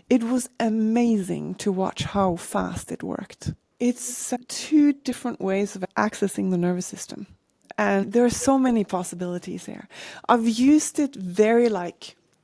It was amazing to watch how fast it worked. It's two different ways of accessing the nervous system. And there are so many possibilities here. I've used it very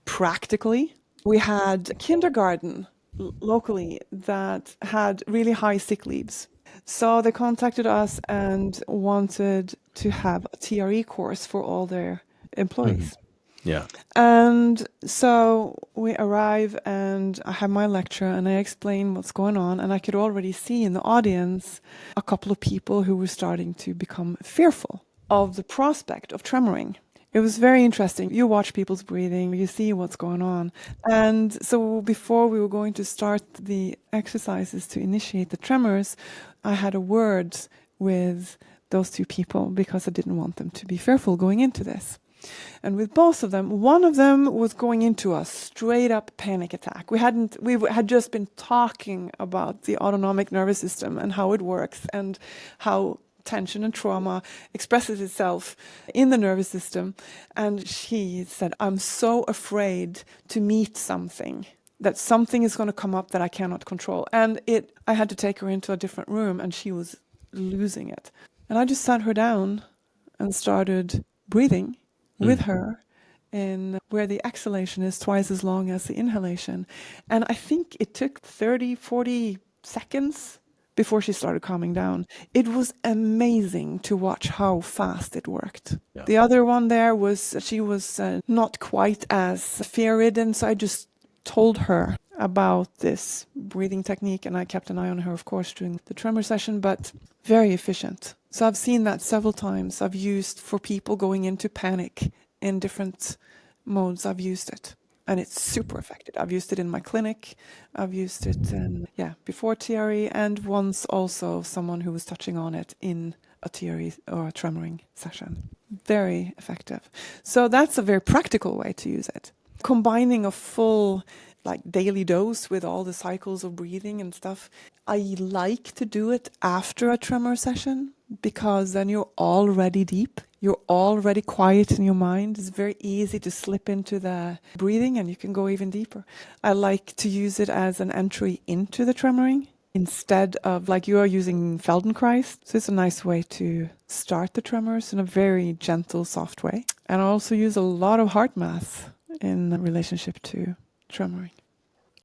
practically. We had kindergarten locally that had really high sick leaves. So they contacted us and wanted to have a TRE course for all their employees. Yeah. And so we arrive and I have my lecture and I explain what's going on. And I could already see in the audience a couple of people who were starting to become fearful of the prospect of tremoring. It was very interesting. You watch people's breathing, you see what's going on. And so before we were going to start the exercises to initiate the tremors, I had a word with those two people because I didn't want them to be fearful going into this. And with both of them, one of them was going into a straight up panic attack. We had just been talking about the autonomic nervous system and how it works and how tension and trauma expresses itself in the nervous system. And she said, I'm so afraid to meet something, that something is going to come up that I cannot control. And I had to take her into a different room and she was losing it. And I just sat her down and started breathing with her in where the exhalation is twice as long as the inhalation. And I think it took 30, 40 seconds before she started calming down. It was amazing to watch how fast it worked. Yeah. The other one there she was not quite as fear-ridden, so I just told her about this breathing technique, and I kept an eye on her, of course, during the tremor session, but very efficient. So I've seen that several times. I've used for people going into panic in different modes. I've used it. And it's super effective. I've used it in my clinic. I've used it before TRE, and once also someone who was touching on it in a TRE or a tremoring session. Very effective. So that's a very practical way to use it. Combining a full daily dose with all the cycles of breathing and stuff. I like to do it after a tremor session because then you're already deep. You're already quiet in your mind. It's very easy to slip into the breathing and you can go even deeper. I like to use it as an entry into the tremoring instead of you are using Feldenkrais. So it's a nice way to start the tremors in a very gentle, soft way. And I also use a lot of HeartMath in relationship to tremoring.